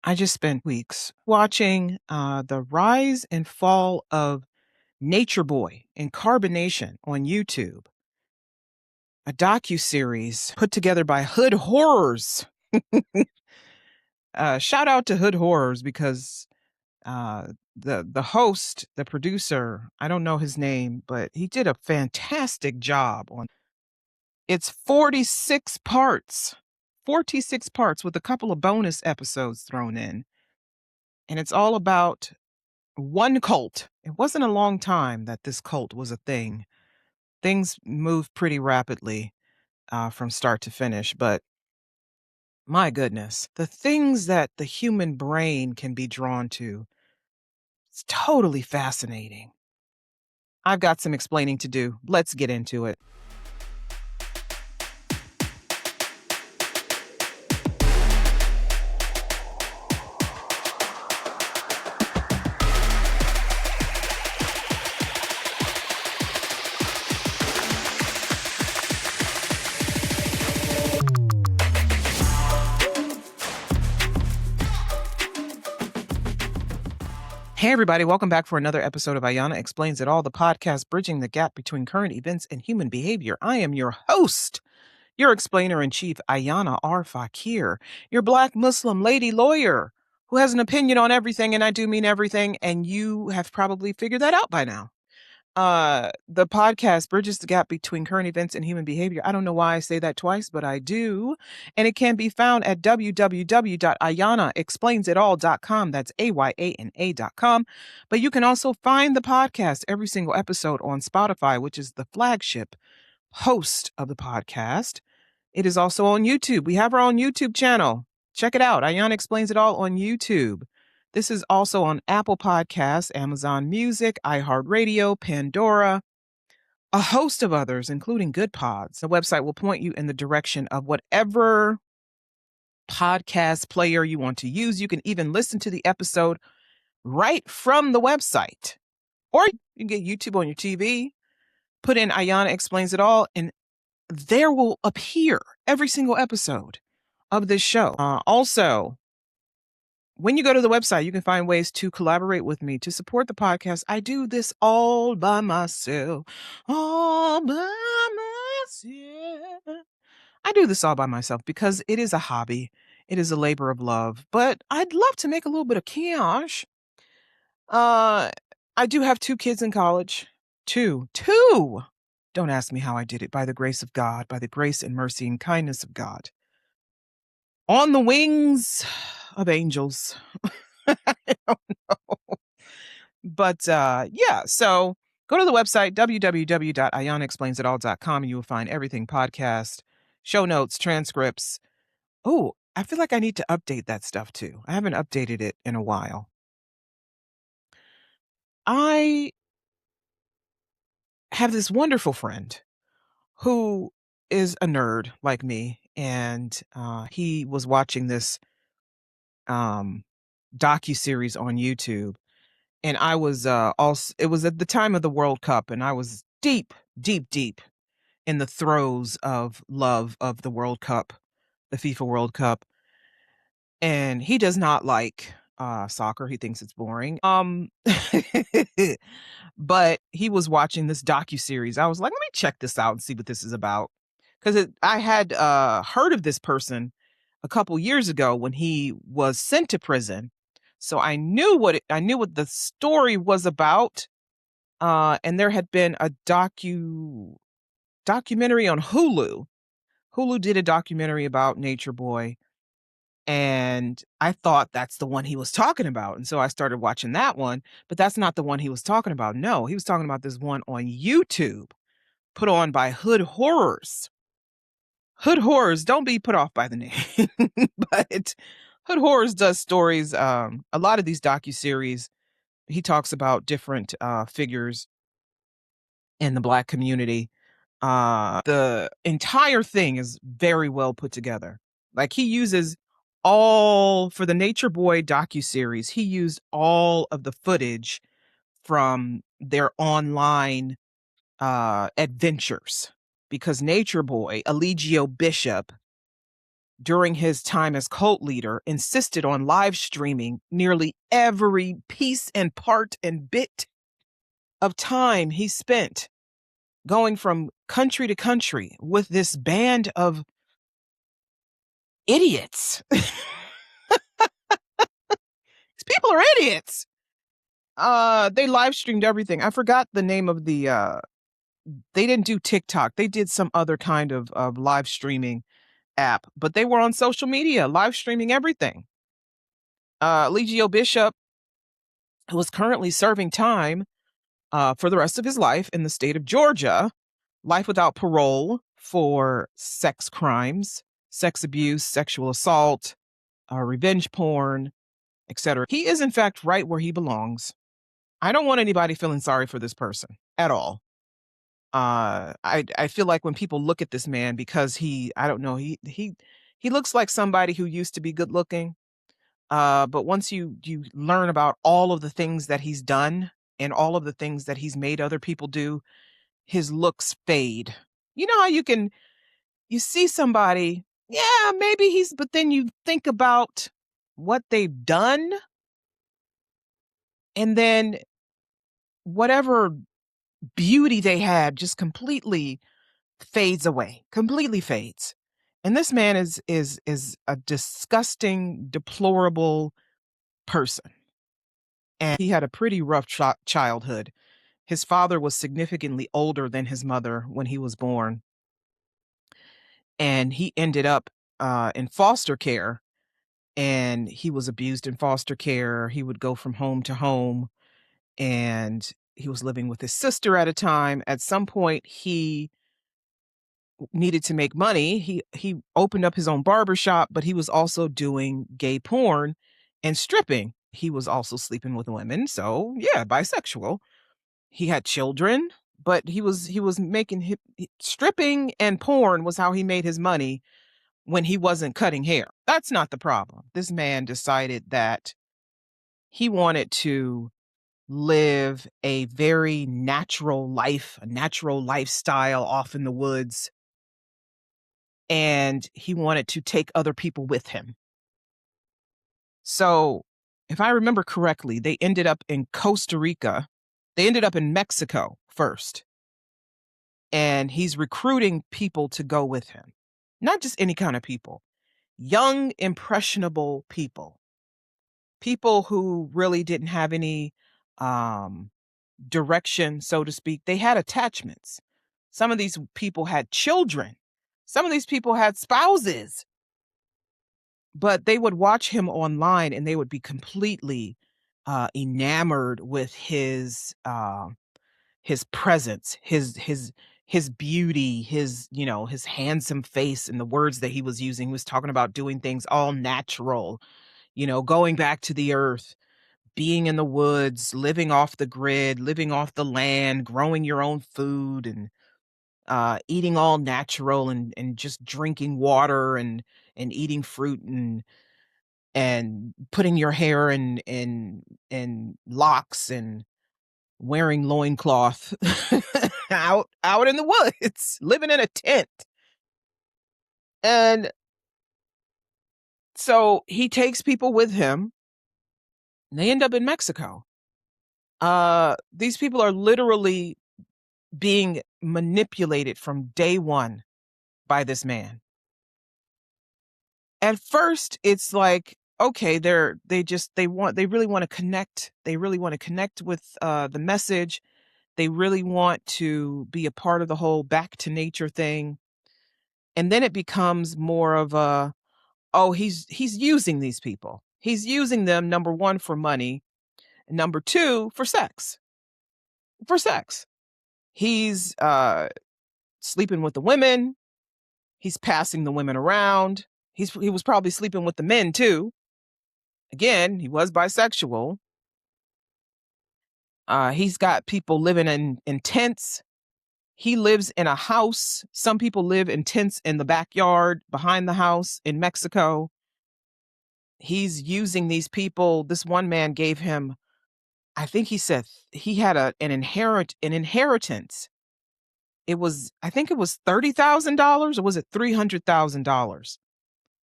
I just spent weeks watching the rise and fall of Nature Boy and Carbonation on YouTube, a docuseries put together by Hood Horrors. Shout out to Hood Horrors because the host, the producer, I don't know his name, but he did a fantastic job on. It's 46 parts. 46 parts with a couple of bonus episodes thrown in. And it's all about one cult. It wasn't a long time that this cult was a thing. Things moved pretty rapidly from start to finish, but my goodness, the things that the human brain can be drawn to, it's totally fascinating. I've got some explaining to do. Let's get into it. Hey, everybody. Welcome back for another episode of Ayana Explains It All, the podcast bridging the gap between current events and human behavior. I am your host, your explainer-in-chief, Ayana R. Fakir, your Black Muslim lady lawyer who has an opinion on everything, and I do mean everything, and you have probably figured that out by now. The podcast bridges the gap between current events and human behavior. I don't know why I say that twice, but I do. And it can be found at www.ayanaexplainsitall.com. That's AYANA.com. But you can also find the podcast, every single episode, on Spotify, which is the flagship host of the podcast. It is also on YouTube. We have our own YouTube channel. Check it out. Ayana Explains It All on YouTube. This is also on Apple Podcasts, Amazon Music, iHeartRadio, Pandora, a host of others, including Good Pods. The website will point you in the direction of whatever podcast player you want to use. You can even listen to the episode right from the website. Or you can get YouTube on your TV, put in Ayana Explains It All, and there will appear every single episode of this show. Also, when you go to the website, you can find ways to collaborate with me to support the podcast. I do this all by myself. All by myself. I do this all by myself because it is a hobby. It is a labor of love. But I'd love to make a little bit of cash. I do have 2 kids in college. Two. Don't ask me how I did it. By the grace of God, by the grace and mercy and kindness of God. On the wings of angels. I don't know. But yeah, so go to the website, www.ayanaexplainsitall.com, and you will find everything podcast, show notes, transcripts. Oh, I feel like I need to update that stuff too. I haven't updated it in a while. I have this wonderful friend who is a nerd like me, and he was watching this docuseries on YouTube. And I was also, it was at the time of the World Cup, and I was deep in the throes of love of the World Cup, the FIFA World Cup. And he does not like soccer. He thinks it's boring. But he was watching this docuseries. I was like, let me check this out and see what this is about. Because I had heard of this person a couple years ago when he was sent to prison. So I knew what the story was about. And there had been a documentary on Hulu. Hulu did a documentary about Nature Boy, and I thought that's the one he was talking about. And so I started watching that one, but that's not the one he was talking about. No, he was talking about this one on YouTube put on by Hood Horrors. Hood Horrors, don't be put off by the name, but Hood Horrors does stories. A lot of these docuseries, he talks about different figures in the Black community. The entire thing is very well put together. Like, he uses for the Nature Boy docuseries, he used all of the footage from their online adventures, because Nature Boy, Eligio Bishop, during his time as cult leader, insisted on live streaming nearly every piece and part and bit of time he spent going from country to country with this band of idiots. These people are idiots. They live streamed everything. I forgot the name of they didn't do TikTok. They did some other kind of live streaming app, but they were on social media, live streaming everything. Legio Bishop, who is currently serving time for the rest of his life in the state of Georgia, life without parole for sex crimes, sex abuse, sexual assault, revenge porn, etc. He is, in fact, right where he belongs. I don't want anybody feeling sorry for this person at all. I feel like when people look at this man, because I don't know, he looks like somebody who used to be good looking. But once you learn about all of the things that he's done and all of the things that he's made other people do, his looks fade. You know how you see somebody, yeah, maybe but then you think about what they've done, and then whatever beauty they had just completely fades away, completely fades. And this man is a disgusting, deplorable person. And he had a pretty rough childhood. His father was significantly older than his mother when he was born. And he ended up in foster care, and he was abused in foster care. He would go from home to home, and he was living with his sister at a time. At some point, he needed to make money. He opened up his own barbershop, but he was also doing gay porn and stripping. He was also sleeping with women. So yeah, bisexual. He had children, but he was making stripping and porn was how he made his money when he wasn't cutting hair. That's not the problem. This man decided that he wanted to live a very natural life, a natural lifestyle off in the woods, and he wanted to take other people with him. So, if I remember correctly, they ended up in Costa Rica. They ended up in Mexico first. And he's recruiting people to go with him. Not just any kind of people. Young, impressionable people. People who really didn't have any direction, so to speak. They had attachments. Some of these people had children. Some of these people had spouses. But they would watch him online and they would be completely enamored with his presence, his beauty, his handsome face, and the words that he was using. He was talking about doing things all natural, going back to the earth, being in the woods, living off the grid, living off the land, growing your own food, and eating all natural, and just drinking water, and eating fruit, and putting your hair in locks, and wearing loincloth out in the woods, living in a tent. And so he takes people with him, and they end up in Mexico. These people are literally being manipulated from day one by this man. At first, it's like, okay, they really want to connect. They really want to connect with the message. They really want to be a part of the whole back to nature thing. And then it becomes more of he's using these people. He's using them, number one, for money, and number two, for sex. For sex. He's sleeping with the women. He's passing the women around. He was probably sleeping with the men too. Again, he was bisexual. He's got people living in tents. He lives in a house. Some people live in tents in the backyard behind the house in Mexico. He's using these people. This one man gave him, I think he said he had an inheritance. I think it was $30,000, or was it $300,000?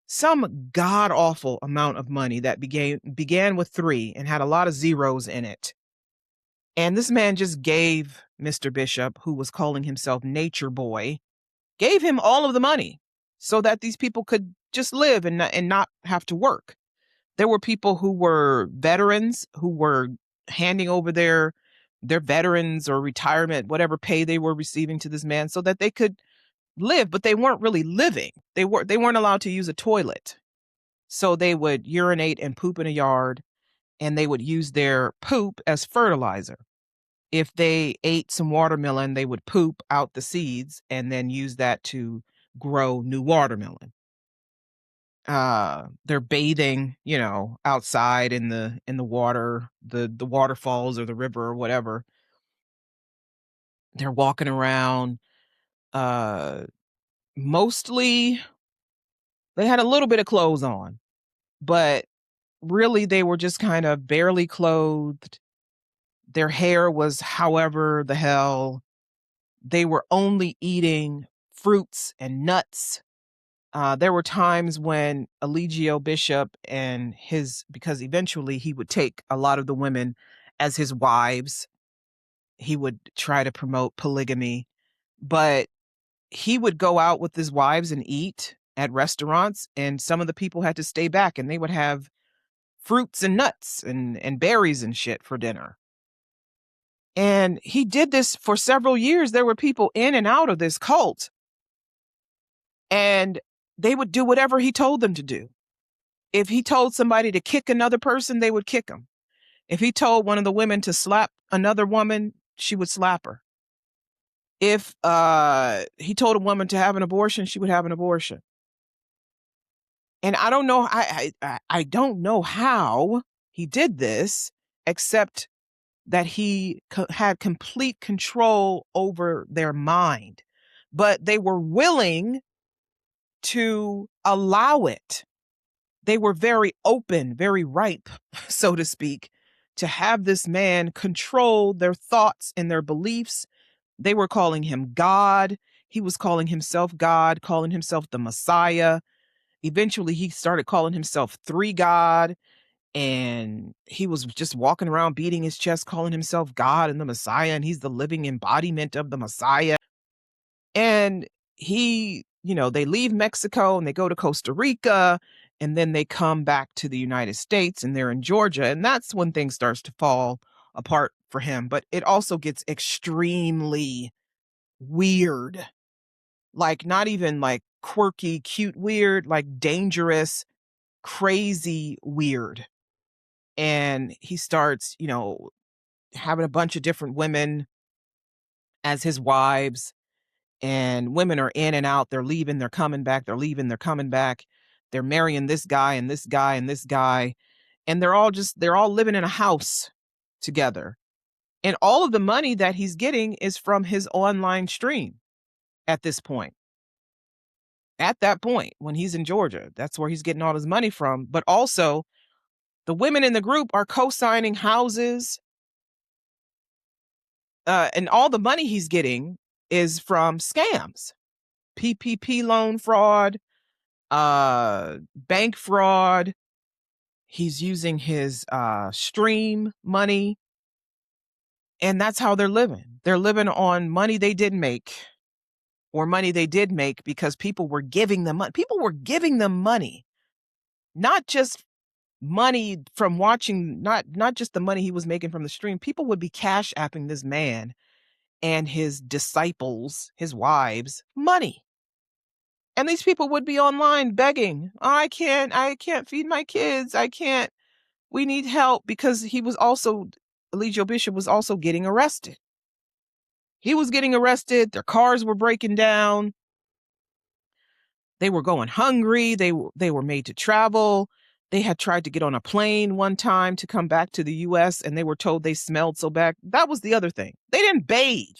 some god-awful amount of money that began with 3 and had a lot of zeros in it. And this man just gave Mr. Bishop, who was calling himself Nature Boy, gave him all of the money so that these people could just live and not have to work. There were people who were veterans who were handing over their veterans or retirement, whatever pay they were receiving, to this man so that they could live, but they weren't really living. They weren't allowed to use a toilet. So they would urinate and poop in a yard, and they would use their poop as fertilizer. If they ate some watermelon, they would poop out the seeds and then use that to grow new watermelon. They're bathing, outside in the water, the waterfalls or the river or whatever. They're walking around. Mostly they had a little bit of clothes on, but really they were just kind of barely clothed. Their hair was however the hell. They were only eating fruits and nuts. There were times when Eligio Bishop because eventually he would take a lot of the women as his wives. He would try to promote polygamy, but he would go out with his wives and eat at restaurants, and some of the people had to stay back, and they would have fruits and nuts and berries and shit for dinner. And he did this for several years. There were people in and out of this cult, and they would do whatever he told them to do. If he told somebody to kick another person, they would kick him. If he told one of the women to slap another woman, she would slap her. If he told a woman to have an abortion, she would have an abortion. And I don't know, I don't know how he did this, except that he had complete control over their mind. But they were willing to allow it. They were very open, very ripe, so to speak, to have this man control their thoughts and their beliefs. They were calling him God. He was calling himself God, calling himself the Messiah. Eventually, he started calling himself 3 God, and he was just walking around beating his chest, calling himself God and the Messiah, and he's the living embodiment of the Messiah. And they leave Mexico and they go to Costa Rica, and then they come back to the United States, and they're in Georgia, and that's when things starts to fall apart for him. But it also gets extremely weird. Like, not even like quirky, cute weird, like dangerous, crazy weird. And he starts, having a bunch of different women as his wives, and women are in and out. They're leaving, they're coming back, they're leaving, they're coming back. They're marrying this guy and this guy and this guy. And they're all living in a house together. And all of the money that he's getting is from his online stream at this point. At that point, when he's in Georgia, that's where he's getting all his money from. But also, the women in the group are co-signing houses. And all the money he's getting is from scams, PPP loan fraud, bank fraud. He's using his stream money. And that's how they're living. They're living on money they didn't make, or money they did make because people were giving them money. People were giving them money, not just money from watching, not just the money he was making from the stream. People would be cash apping this man and his disciples, his wives, money. And these people would be online begging, I can't feed my kids. We need help, because Eligio Bishop was also getting arrested. He was getting arrested. Their cars were breaking down. They were going hungry. They were made to travel. They had tried to get on a plane one time to come back to the US, and they were told they smelled so bad. That was the other thing. They didn't bathe.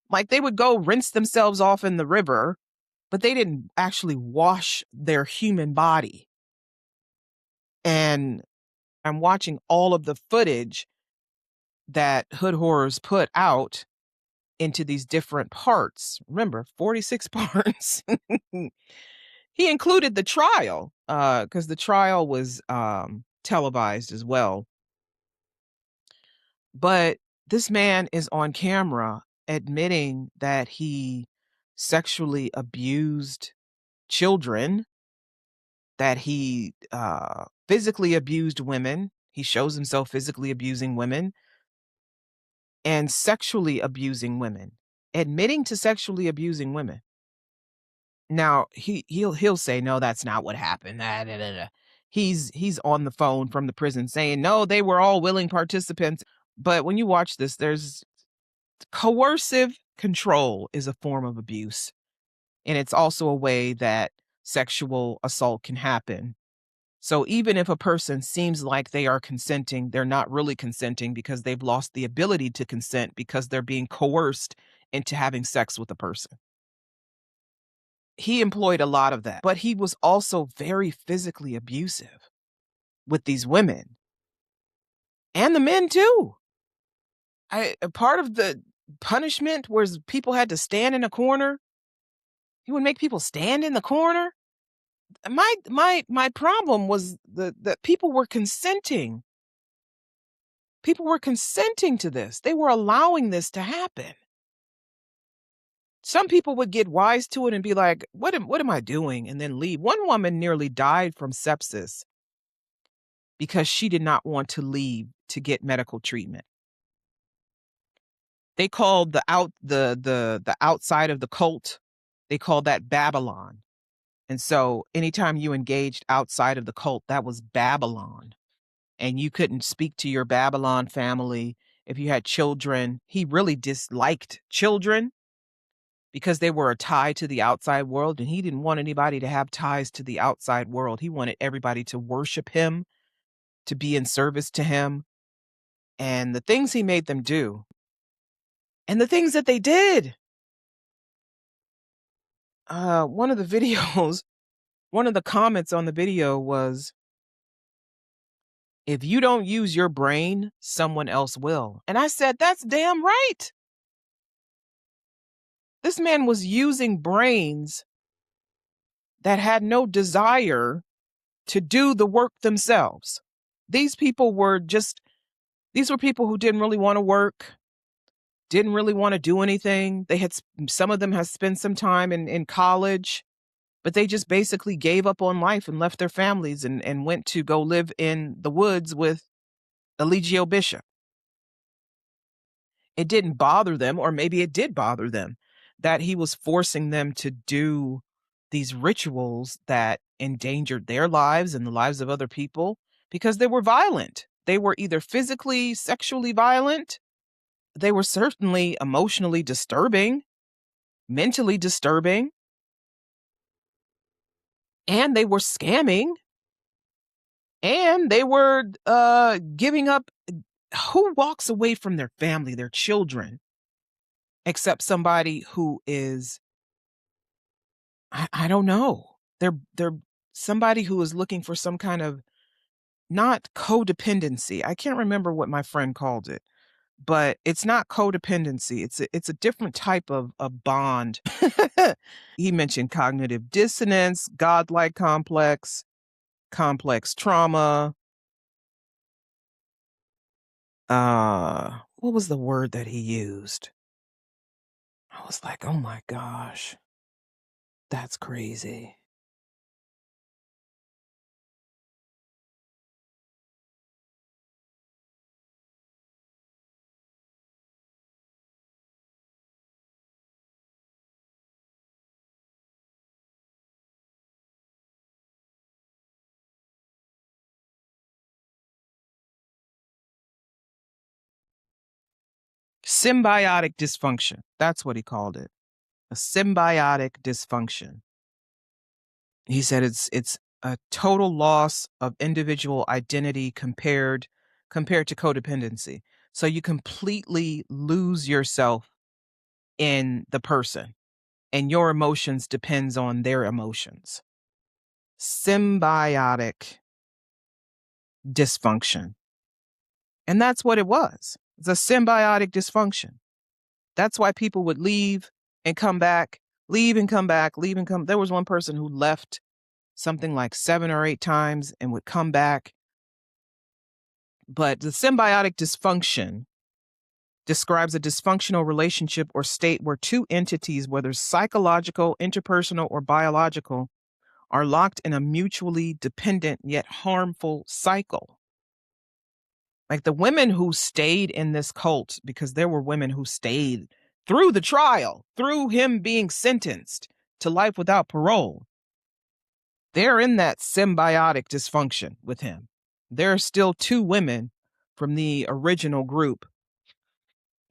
Like, they would go rinse themselves off in the river, but they didn't actually wash their human body. And I'm watching all of the footage that Hood Horrors put out into these different parts. Remember, 46 parts. He included the trial, because the trial was televised as well. But this man is on camera admitting that he sexually abused children, that he physically abused women. He shows himself physically abusing women and sexually abusing women, admitting to sexually abusing women. Now he'll say, no, that's not what happened. He's on the phone from the prison saying, no, they were all willing participants. But when you watch this, there's coercive control is a form of abuse. And it's also a way that sexual assault can happen. So even if a person seems like they are consenting, they're not really consenting because they've lost the ability to consent because they're being coerced into having sex with a person. He employed a lot of that, but he was also very physically abusive with these women and the men too. A part of the punishment was people had to stand in a corner. He would make people stand in the corner. My problem was that people were consenting. People were consenting to this. They were allowing this to happen. Some people would get wise to it and be like, what am I doing? And then leave. One woman nearly died from sepsis because she did not want to leave to get medical treatment. They called the outside of the cult, they called that Babylon. And so anytime you engaged outside of the cult, that was Babylon. And you couldn't speak to your Babylon family. If you had children, he really disliked children because they were a tie to the outside world, and he didn't want anybody to have ties to the outside world. He wanted everybody to worship him, to be in service to him, and the things he made them do, and the things that they did. One of the videos, one of the comments on the video was, if you don't use your brain, someone else will. And I said, that's damn right. This man was using brains that had no desire to do the work themselves. These people were these were people who didn't really want to work, didn't really want to do anything. Some of them had spent some time in college, but they just basically gave up on life and left their families and went to go live in the woods with Eligio Bishop. It didn't bother them, or maybe it did bother them, that he was forcing them to do these rituals that endangered their lives and the lives of other people because they were violent. They were either physically, sexually violent. They were certainly emotionally disturbing, mentally disturbing, and they were scamming, and they were giving up. Who walks away from their family, their children, except somebody who is, I don't know. They're somebody who is looking for some kind of, not codependency. I can't remember what my friend called it, but it's not codependency. It's a different type of bond. He mentioned cognitive dissonance, godlike complex, complex trauma. What was the word that he used? I was like, oh my gosh, that's crazy. Symbiotic dysfunction. That's what he called it. A symbiotic dysfunction. He said it's a total loss of individual identity compared to codependency. So you completely lose yourself in the person, and your emotions depends on their emotions. Symbiotic dysfunction. And that's what it was. It's a symbiotic dysfunction. That's why people would leave and come back leave and come back, leave and come. There was one person who left something like 7 or 8 times and would come back. But the symbiotic dysfunction describes a dysfunctional relationship or state where two entities, whether psychological, interpersonal, or biological, are locked in a mutually dependent yet harmful cycle. Like the women who stayed in this cult, because there were women who stayed through the trial, through him being sentenced to life without parole, they're in that symbiotic dysfunction with him. There are still 2 women from the original group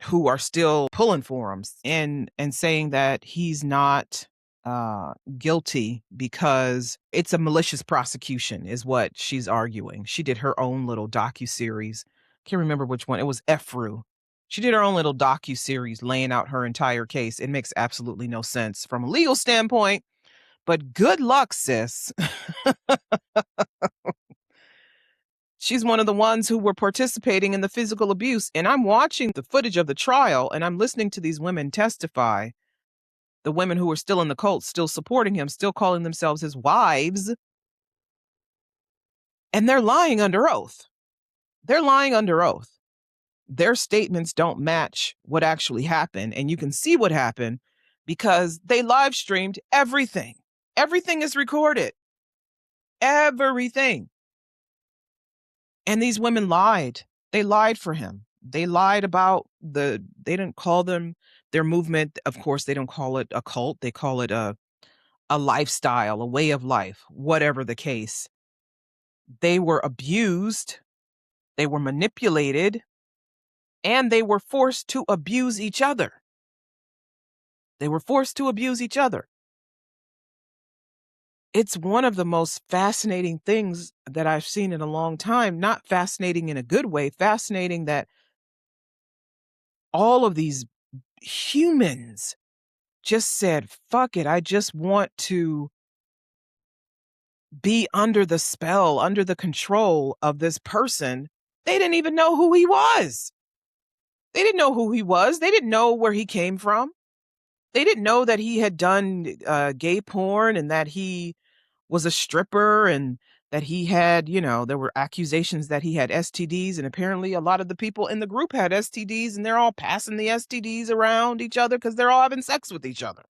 who are still pulling for him and saying that he's not guilty because it's a malicious prosecution is what she's arguing. She did her own little docuseries. Can't remember which one. It was Efru. She did her own little docuseries laying out her entire case. It makes absolutely no sense from a legal standpoint, but good luck, sis. She's one of the ones who were participating in the physical abuse. And I'm watching the footage of the trial and I'm listening to these women testify. The women who are still in the cult, still supporting him, still calling themselves his wives. And they're lying under oath. They're lying under oath. Their statements don't match what actually happened. And you can see what happened because they live streamed everything. Everything is recorded. Everything. And these women lied. They lied for him. They lied about they didn't call them their movement. Of course, they don't call it a cult. They call it a lifestyle, a way of life, whatever the case. They were abused. They were manipulated. And they were forced to abuse each other. They were forced to abuse each other. It's one of the most fascinating things that I've seen in a long time. Not fascinating in a good way, fascinating that all of these humans just said, fuck it, I just want to be under the spell, under the control of this person. They didn't even know who he was. They didn't know who he was. They didn't know where he came from. They didn't know that he had done gay porn and that he was a stripper and that he had, there were accusations that he had STDs. And apparently a lot of the people in the group had STDs and they're all passing the STDs around each other because they're all having sex with each other.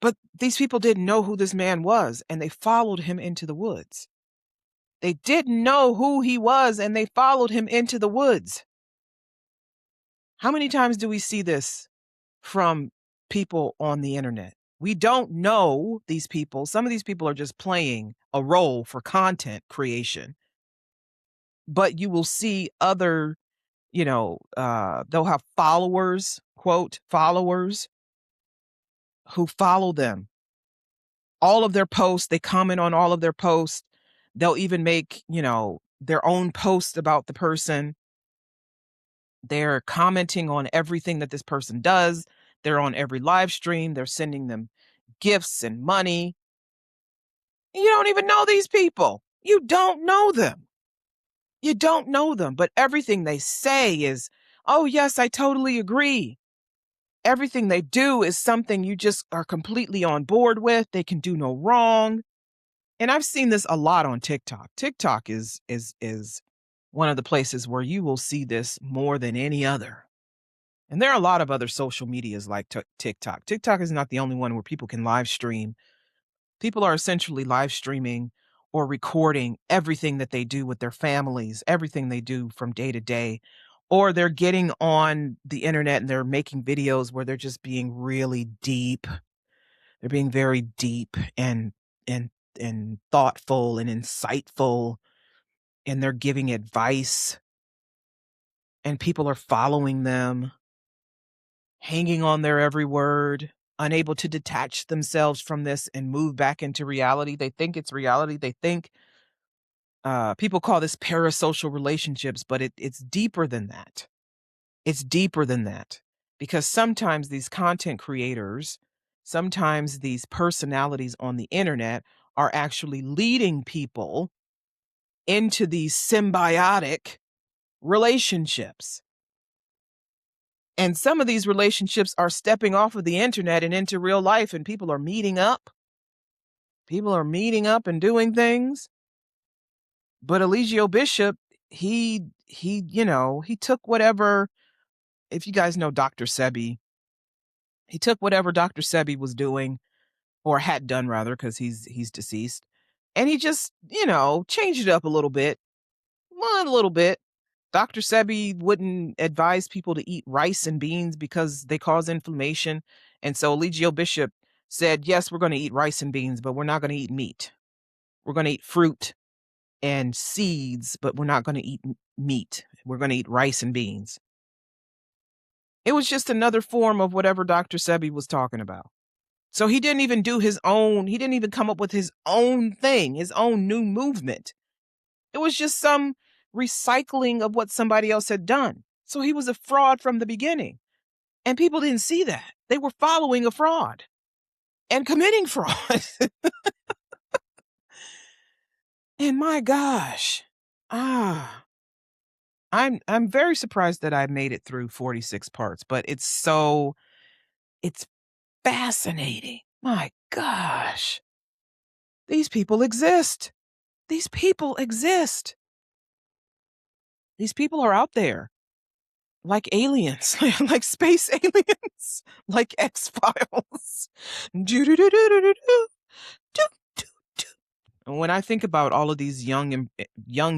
But these people didn't know who this man was and they followed him into the woods. They didn't know who he was and they followed him into the woods. How many times do we see this from people on the internet? We don't know these people. Some of these people are just playing a role for content creation. But you will see other, they'll have followers, quote, followers who follow them. All of their posts, they comment on all of their posts. They'll even make, their own posts about the person. They're commenting on everything that this person does. They're on every live stream. They're sending them gifts and money. You don't even know these people. You don't know them. You don't know them. But everything they say is, oh, yes, I totally agree. Everything they do is something you just are completely on board with. They can do no wrong. And I've seen this a lot on TikTok. TikTok is one of the places where you will see this more than any other. And there are a lot of other social medias like TikTok. TikTok is not the only one where people can live stream. People are essentially live streaming or recording everything that they do with their families, everything they do from day to day. Or they're getting on the internet and they're making videos where they're just being really deep. They're being very deep and thoughtful and insightful. And they're giving advice. And people are following them, hanging on their every word, unable to detach themselves from this and move back into reality. They think it's reality. They think people call this parasocial relationships, but it's deeper than that. It's deeper than that because sometimes these content creators, sometimes these personalities on the internet are actually leading people into these symbiotic relationships. And some of these relationships are stepping off of the internet and into real life, and people are meeting up. People are meeting up and doing things. But Eligio Bishop, he took whatever, if you guys know Dr. Sebi, he took whatever Dr. Sebi was doing, or had done rather, because he's deceased, and he just, changed it up a little bit. One little bit. Dr. Sebi wouldn't advise people to eat rice and beans because they cause inflammation. And so Eligio Bishop said, yes, we're going to eat rice and beans, but we're not going to eat meat. We're going to eat fruit and seeds, but we're not going to eat meat. We're going to eat rice and beans. It was just another form of whatever Dr. Sebi was talking about. So he didn't even he didn't even come up with his own thing, his own new movement. It was just some recycling of what somebody else had done. So he was a fraud from the beginning. And people didn't see that. They were following a fraud and committing fraud. And my gosh. I'm very surprised that I made it through 46 parts, but it's fascinating. My gosh. These people exist. These people exist. These people are out there. Like aliens, like space aliens, like X-Files. And when I think about all of these young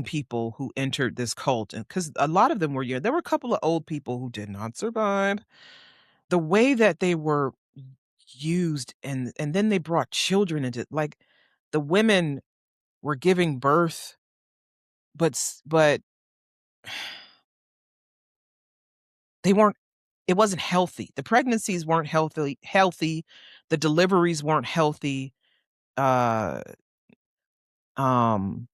people who entered this cult, and because a lot of them were young, there were a couple of old people who did not survive. The way that they were used, and then they brought children into, like, the women were giving birth, but they weren't. It wasn't healthy. The pregnancies weren't healthy. The deliveries weren't healthy. Uh, um,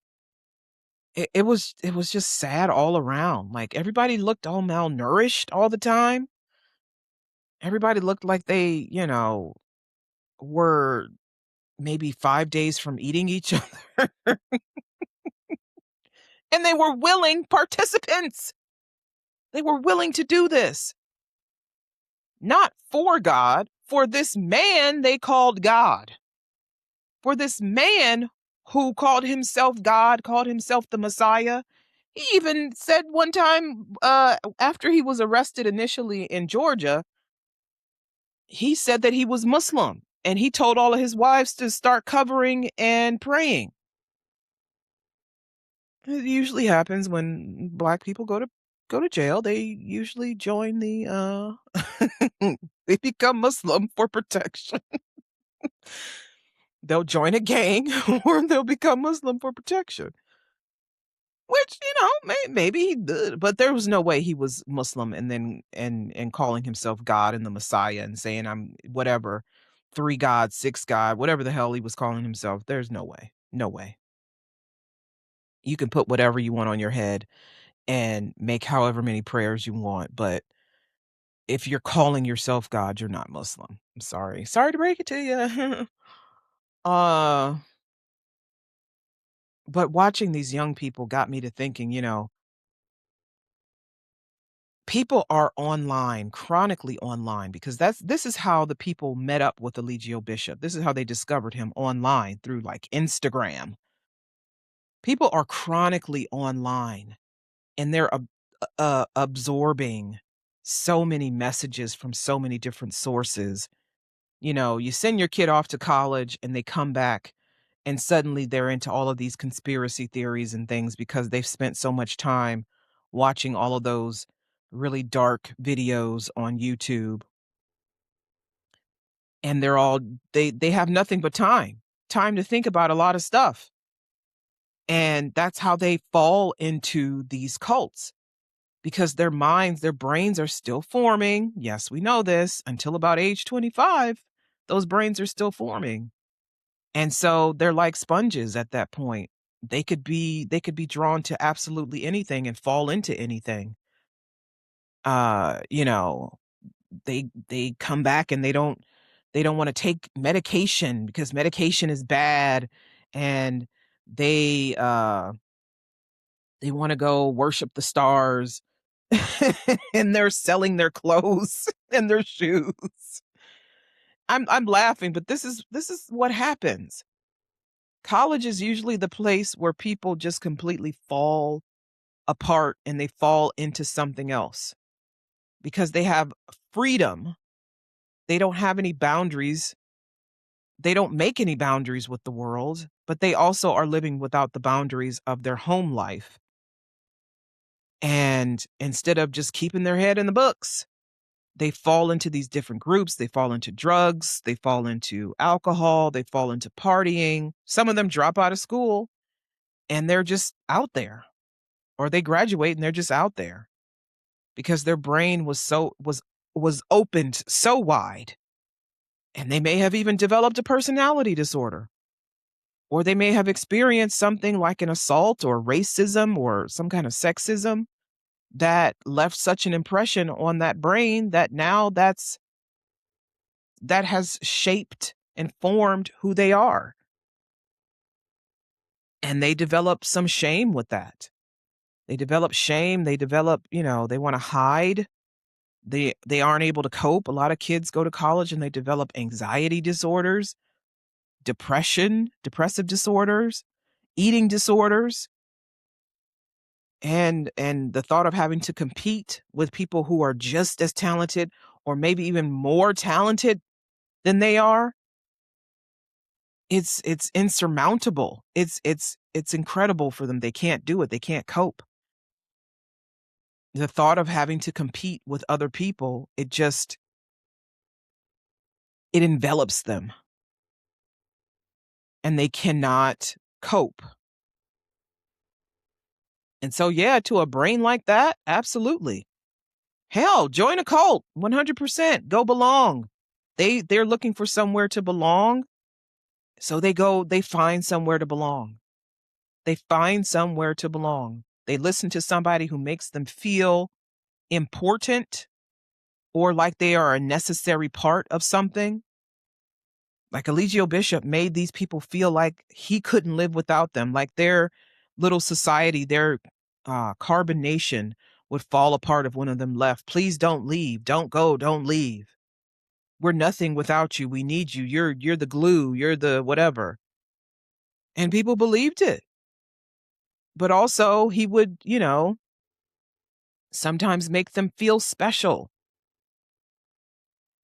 it was just sad all around. Like, everybody looked all malnourished all the time. Everybody looked like they, were maybe 5 days from eating each other. And they were willing participants. They were willing to do this. Not for God, for this man they called God. For this man who called himself God, called himself the Messiah. He even said one time, after he was arrested initially in Georgia, he said that he was Muslim, and he told all of his wives to start covering and praying. It usually happens when Black people go to jail. They usually join the they become Muslim for protection. They'll join a gang or they'll become Muslim for protection. Which, maybe he did, but there was no way he was Muslim and then and calling himself God and the Messiah and saying, I'm whatever, 3 God, 6 God, whatever the hell he was calling himself. There's no way. No way. You can put whatever you want on your head and make however many prayers you want, but if you're calling yourself God, you're not Muslim. I'm sorry. Sorry to break it to you. uh but watching these young people got me to thinking, people are online, chronically online, because this is how the people met up with Eligio Bishop. This is how they discovered him online through, like, Instagram. People are chronically online, and they're absorbing so many messages from so many different sources. You send your kid off to college and they come back and suddenly they're into all of these conspiracy theories and things because they've spent so much time watching all of those really dark videos on YouTube, and they have nothing but time to think about a lot of stuff. And that's how they fall into these cults, because their minds, their brains are still forming. Yes, we know this. Until about age 25, those brains are still forming. And so they're like sponges at that point. They could be drawn to absolutely anything and fall into anything. Uh, you know, they come back and they don't want to take medication because medication is bad, and they uh they want to go worship the stars. and they're selling their clothes and their shoes. I'm laughing, but this is what happens. College is usually the place where people just completely fall apart and they fall into something else because they have freedom. They don't have any boundaries. They don't make any boundaries with the world, but they also are living without the boundaries of their home life. And instead of just keeping their head in the books, they fall into these different groups. They fall into drugs. They fall into alcohol. They fall into partying. Some of them drop out of school and they're just out there, or they graduate and they're just out there because their brain was opened so wide. And they may have even developed a personality disorder, or they may have experienced something like an assault or racism or some kind of sexism that left such an impression on that brain that now that has shaped and formed who they are. And they develop some shame with that. They develop shame, they develop, they want to hide. They aren't able to cope. A lot of kids go to college and they develop anxiety disorders, depression, depressive disorders, eating disorders, and the thought of having to compete with people who are just as talented or maybe even more talented than they are, it's insurmountable. It's incredible for them. They can't do it. They can't cope. The thought of having to compete with other people, it envelops them and they cannot cope. And so, yeah, to a brain like that, absolutely. Hell, join a cult, 100%. Go belong. They're looking for somewhere to belong. So they find somewhere to belong. They find somewhere to belong. They listen to somebody who makes them feel important or like they are a necessary part of something. Like Eligio Bishop made these people feel like he couldn't live without them, like their little society, their carbon nation would fall apart if one of them left. Please don't leave. Don't go. Don't leave. We're nothing without you. We need you. You're the glue. You're the whatever. And people believed it. But also he would, sometimes make them feel special.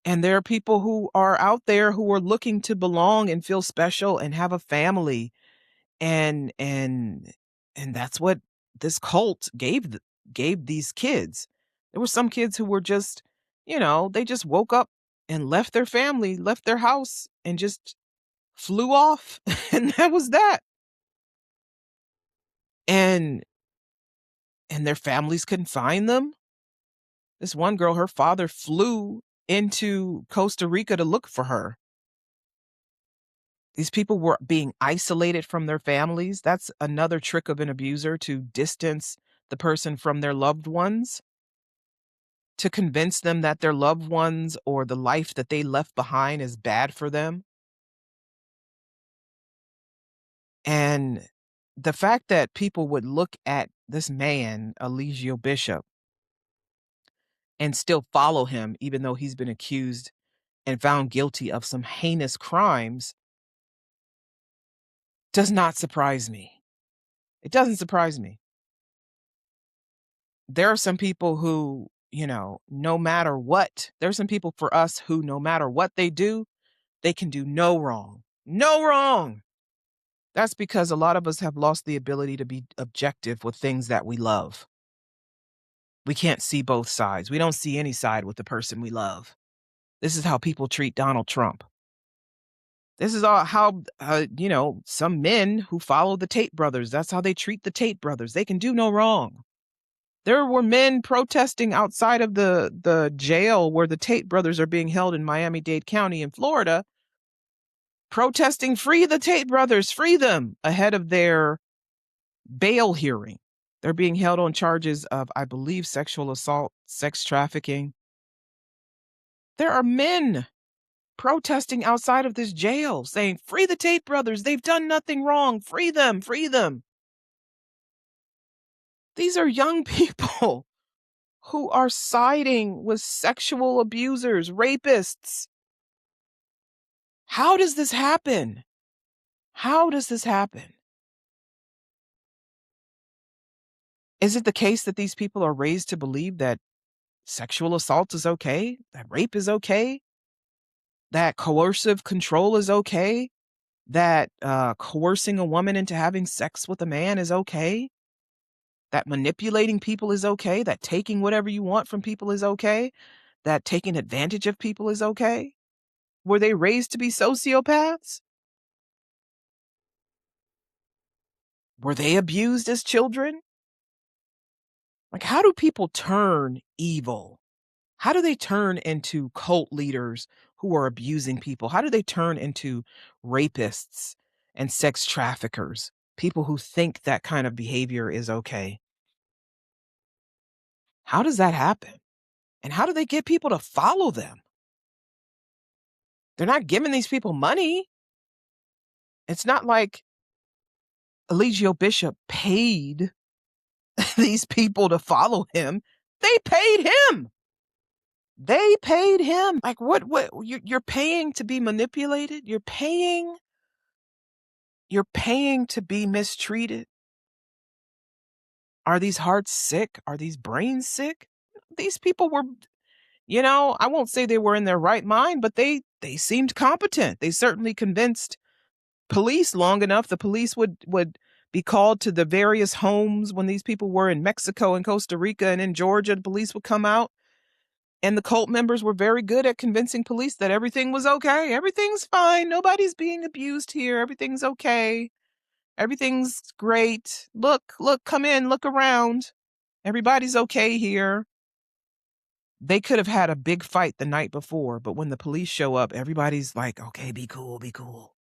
And there are people who are out there who are looking to belong and feel special and have a family. And that's what this cult gave these kids. There were some kids who were just, they just woke up and left their family, left their house and just flew off. And that was that. And their families couldn't find them. This one girl, her father flew into Costa Rica to look for her. These people were being isolated from their families. That's another trick of an abuser, to distance the person from their loved ones, to convince them that their loved ones or the life that they left behind is bad for them. And the fact that people would look at this man, Eligio Bishop, and still follow him, even though he's been accused and found guilty of some heinous crimes, does not surprise me. It doesn't surprise me. There are some people who, no matter what, there are some people for us who, no matter what they do, they can do no wrong. No wrong. That's because a lot of us have lost the ability to be objective with things that we love. We can't see both sides. We don't see any side with the person we love. This is how people treat Donald Trump. This is all how, some men who follow the Tate brothers, that's how they treat the Tate brothers. They can do no wrong. There were men protesting outside of the jail where the Tate brothers are being held in Miami-Dade County in Florida, protesting free the Tate brothers, free them, ahead of their bail hearing. They're being held on charges of, I believe, sexual assault, sex trafficking. There are men protesting outside of this jail saying, free the Tate brothers. They've done nothing wrong. Free them. Free them. These are young people who are siding with sexual abusers, rapists. How does this happen? How does this happen? Is it the case that these people are raised to believe that sexual assault is okay, that rape is okay, that coercive control is okay, that coercing a woman into having sex with a man is okay, that manipulating people is okay, that taking whatever you want from people is okay, that taking advantage of people is okay? Were they raised to be sociopaths? Were they abused as children? Like, how do people turn evil? How do they turn into cult leaders who are abusing people? How do they turn into rapists and sex traffickers? People who think that kind of behavior is okay. How does that happen? And how do they get people to follow them? They're not giving these people money. It's not like Eligio Bishop paid these people to follow him. They paid him. They paid him. Like, what you're paying to be manipulated? You're paying to be mistreated? Are these hearts sick? Are these brains sick? These people were, I won't say they were in their right mind, but they seemed competent. They certainly convinced police long enough. The police would be called to the various homes when these people were in Mexico and Costa Rica and in Georgia. The police would come out. And the cult members were very good at convincing police that everything was okay. Everything's fine. Nobody's being abused here. Everything's okay. Everything's great. Look, come in, look around. Everybody's okay here. They could have had a big fight the night before, but when the police show up, everybody's like, okay, be cool, be cool.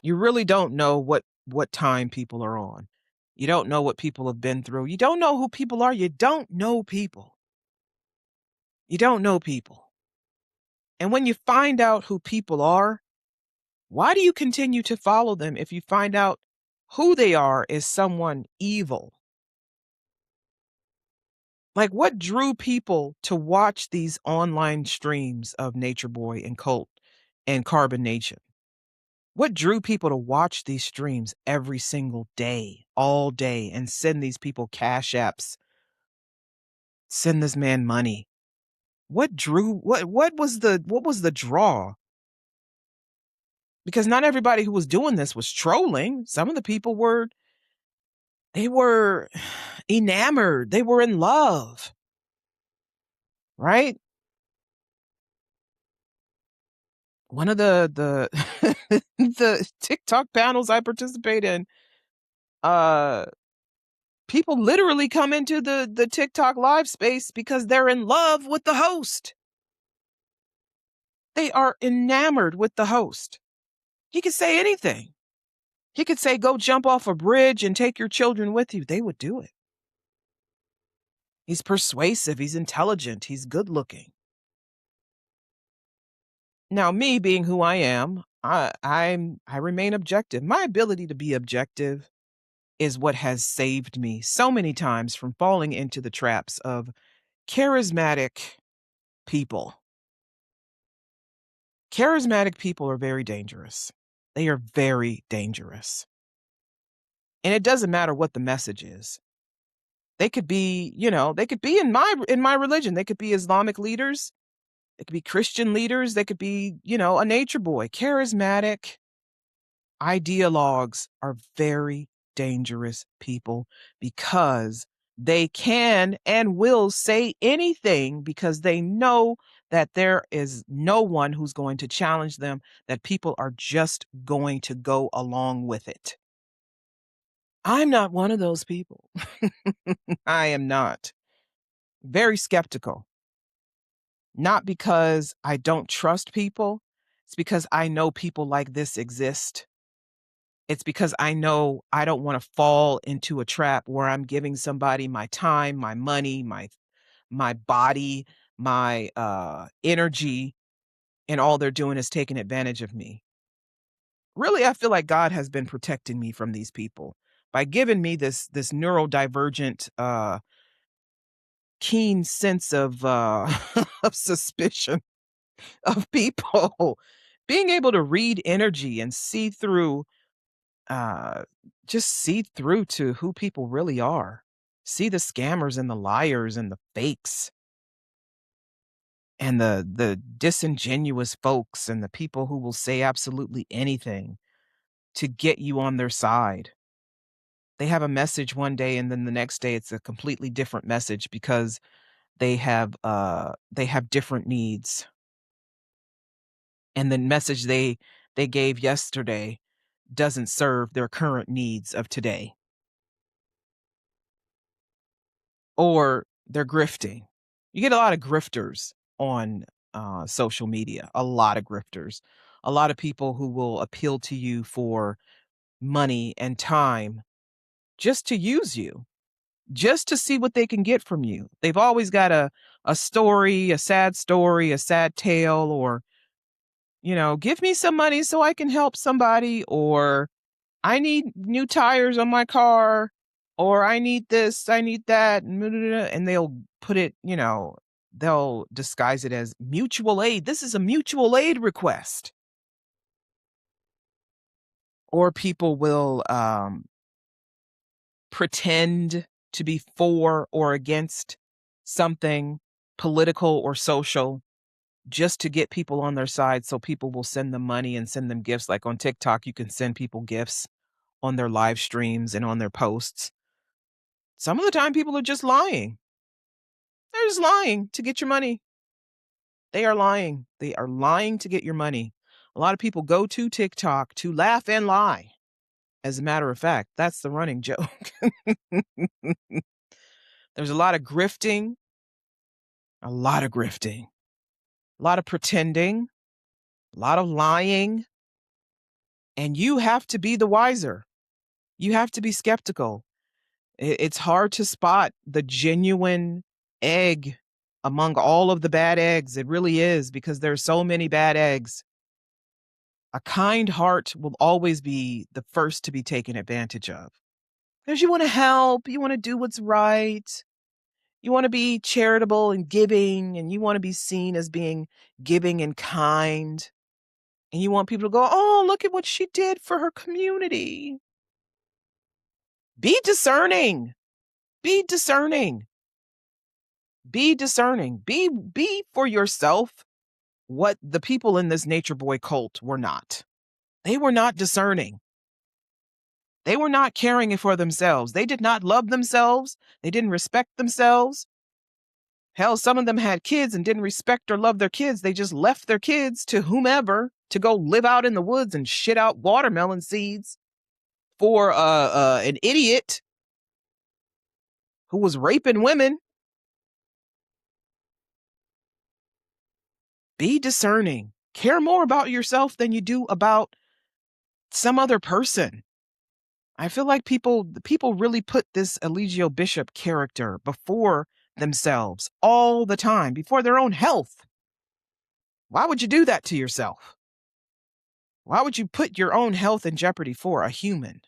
You really don't know what time people are on. You don't know what people have been through. You don't know who people are. You don't know people. You don't know people. And when you find out who people are, why do you continue to follow them if you find out who they are is someone evil? Like, what drew people to watch these online streams of Nature Boy and Cult and Carbon Nation? What drew people to watch these streams every single day, all day, and send these people cash apps, send this man money? What was the draw? Because not everybody who was doing this was trolling. Some of the people they were enamored. They were in love, right? One of the the TikTok panels I participate in, uh, people literally come into the TikTok live space because they're in love with the host. They are enamored with the host. He could say anything. He could say, go jump off a bridge and take your children with you. They would do it. He's persuasive. He's intelligent. He's good looking. Now, me being who I am, I remain objective. My ability to be objective is what has saved me so many times from falling into the traps of charismatic people. Charismatic people are very dangerous. They are very dangerous. And it doesn't matter what the message is. They could be, they could be in my religion. They could be Islamic leaders. They could be Christian leaders. They could be, a nature boy. Charismatic ideologues are very dangerous people because they can and will say anything because they know that there is no one who's going to challenge them, that people are just going to go along with it. I'm not one of those people. I am not. Very skeptical. Not because I don't trust people. It's because I know people like this exist. It's because I know I don't want to fall into a trap where I'm giving somebody my time, my money, my body, my energy, and all they're doing is taking advantage of me. Really, I feel like God has been protecting me from these people. by giving me this neurodivergent, keen sense of, of suspicion of people, being able to read energy and see through, uh, just see through to who people really are. See the scammers and the liars and the fakes and the disingenuous folks and the people who will say absolutely anything to get you on their side. They have a message one day and then the next day it's a completely different message because they have different needs. And the message they gave yesterday doesn't serve their current needs of today. Or they're grifting. You get a lot of grifters on social media, a lot of grifters, a lot of people who will appeal to you for money and time just to use you, just to see what they can get from you. They've always got a story, a sad tale, or, give me some money so I can help somebody, or I need new tires on my car, or I need this, I need that, and they'll put it, they'll disguise it as mutual aid. This is a mutual aid request. Or people will pretend to be for or against something political or social just to get people on their side so people will send them money and send them gifts. Like on TikTok, you can send people gifts on their live streams and on their posts. Some of the time, people are just lying. They're just lying to get your money. They are lying. They are lying to get your money. A lot of people go to TikTok to laugh and lie. As a matter of fact, that's the running joke. There's a lot of grifting, a lot of grifting, a lot of pretending, a lot of lying. And you have to be the wiser. You have to be skeptical. It's hard to spot the genuine egg among all of the bad eggs. It really is, because there's so many bad eggs. A kind heart will always be the first to be taken advantage of. Because you want to help, you want to do what's right, you want to be charitable and giving, and you want to be seen as being giving and kind. And you want people to go, oh, look at what she did for her community. Be discerning. Be discerning. Be discerning. Be for yourself what the people in this Nature Boy cult were not. They were not discerning. They were not caring for themselves. They did not love themselves. They didn't respect themselves. Hell, some of them had kids and didn't respect or love their kids. They just left their kids to whomever to go live out in the woods and shit out watermelon seeds for an idiot who was raping women. Be discerning. Care more about yourself than you do about some other person. I feel like people really put this Eligio Bishop character before themselves all the time, before their own health. Why would you do that to yourself? Why would you put your own health in jeopardy for a human?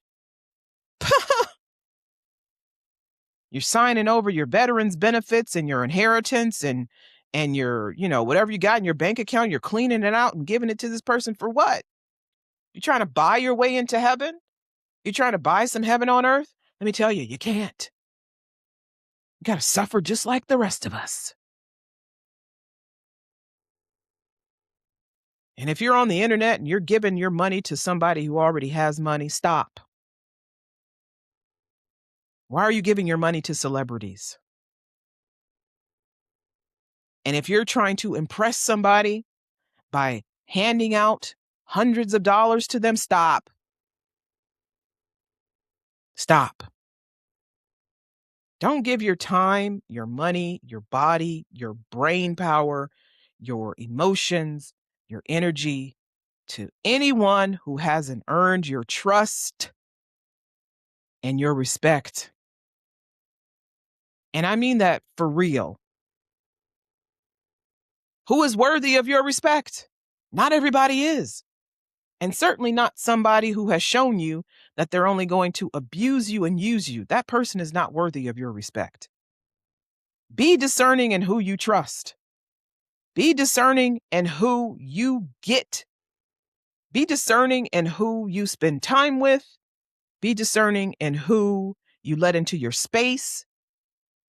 You're signing over your veterans benefits and your inheritance and your, whatever you got in your bank account, you're cleaning it out and giving it to this person for what? You're trying to buy your way into heaven? You're trying to buy some heaven on earth? Let me tell you, you can't. You got to suffer just like the rest of us. And if you're on the internet and you're giving your money to somebody who already has money, stop. Why are you giving your money to celebrities? And if you're trying to impress somebody by handing out hundreds of dollars to them, stop. Stop. Don't give your time, your money, your body, your brain power, your emotions, your energy to anyone who hasn't earned your trust and your respect. And I mean that for real. Who is worthy of your respect? Not everybody is. And certainly not somebody who has shown you that they're only going to abuse you and use you, that person is not worthy of your respect. Be discerning in who you trust. Be discerning in who you get. Be discerning in who you spend time with. Be discerning in who you let into your space.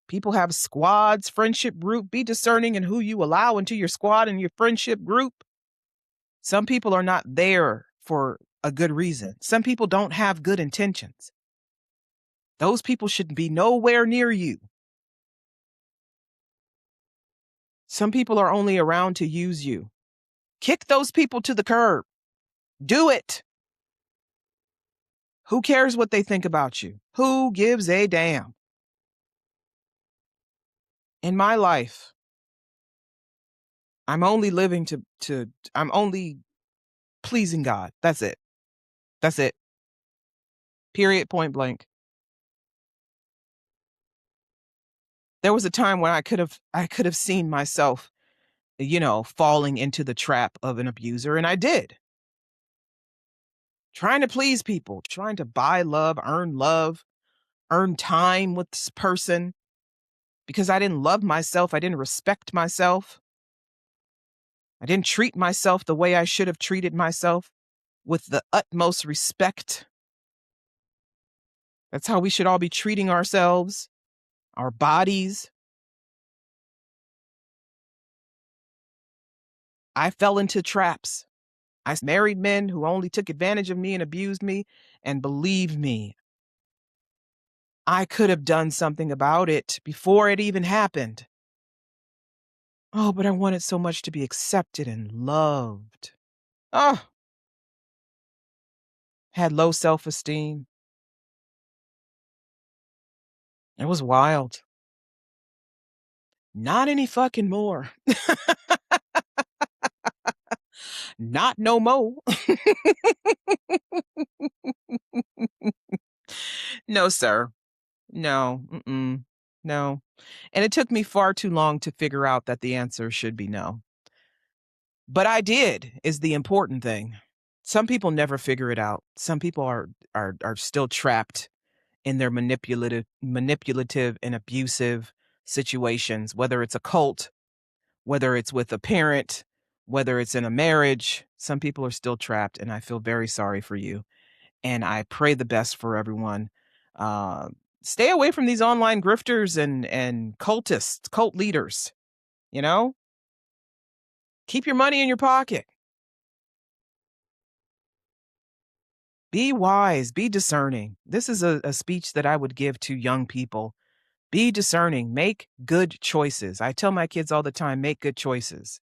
People have squads, friendship group. Be discerning in who you allow into your squad and your friendship group. Some people are not there for a good reason. Some people don't have good intentions. Those people should be nowhere near you. Some people are only around to use you. Kick those people to the curb. Do it. Who cares what they think about you? Who gives a damn? In my life, I'm only living I'm only pleasing God. That's it. That's it. Period, point blank. There was a time when I could have seen myself, falling into the trap of an abuser, and I did. Trying to please people, trying to buy love, earn time with this person because I didn't love myself, I didn't respect myself. I didn't treat myself the way I should have treated myself, with the utmost respect. That's how we should all be treating ourselves, our bodies. I fell into traps. I married men who only took advantage of me and abused me. And believe me, I could have done something about it before it even happened. Oh, but I wanted so much to be accepted and loved. Oh, had low self-esteem. It was wild. Not any fucking more. Not no more. No, sir. No. Mm-mm. No. And it took me far too long to figure out that the answer should be no. But I did, is the important thing. Some people never figure it out. Some people are still trapped in their manipulative and abusive situations, whether it's a cult, whether it's with a parent, whether it's in a marriage. Some people are still trapped, and I feel very sorry for you. And I pray the best for everyone. Uh, Stay away from these online grifters and cultists, cult leaders. You know, keep your money in your pocket. Be wise, be discerning. This is a speech that I would give to young people. Be discerning, make good choices. I tell my kids all the time, make good choices.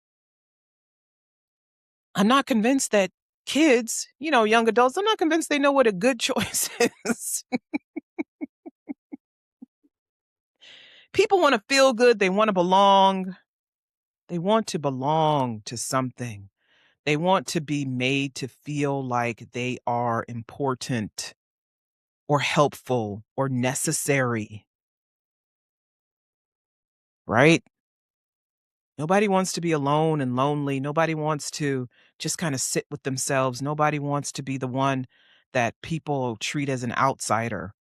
I'm not convinced that kids, young adults, I'm not convinced they know what a good choice is. People want to feel good, they want to belong. They want to belong to something. They want to be made to feel like they are important or helpful or necessary, right? Nobody wants to be alone and lonely. Nobody wants to just kind of sit with themselves. Nobody wants to be the one that people treat as an outsider.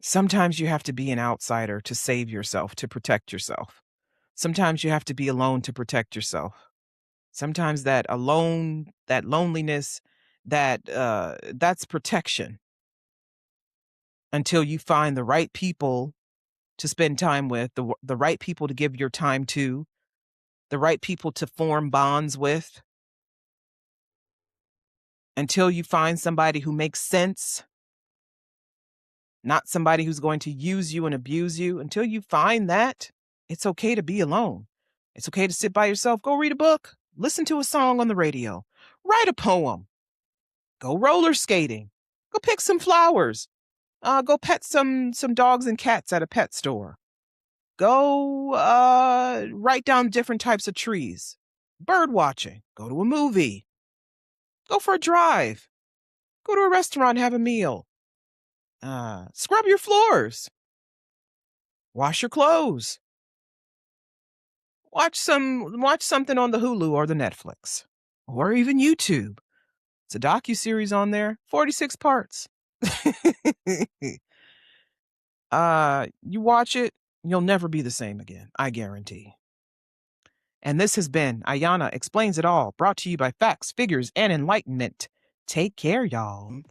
Sometimes you have to be an outsider to save yourself, to protect yourself. Sometimes you have to be alone to protect yourself. Sometimes that alone, that loneliness, that's protection until you find the right people to spend time with, the right people to give your time to, the right people to form bonds with, until you find somebody who makes sense, not somebody who's going to use you and abuse you. Until you find that, it's okay to be alone. It's okay to sit by yourself, go read a book, listen to a song on the radio, write a poem, go roller skating, go pick some flowers, go pet some dogs and cats at a pet store. Go write down different types of trees, bird watching, go to a movie, go for a drive, go to a restaurant, have a meal, scrub your floors, wash your clothes, watch something on the Hulu or the Netflix or even YouTube. It's a docuseries on there, 46 parts. You watch it, you'll never be the same again, I guarantee. And this has been Ayana Explains It All, brought to you by Facts, Figures, and Enlightenment. Take care, y'all.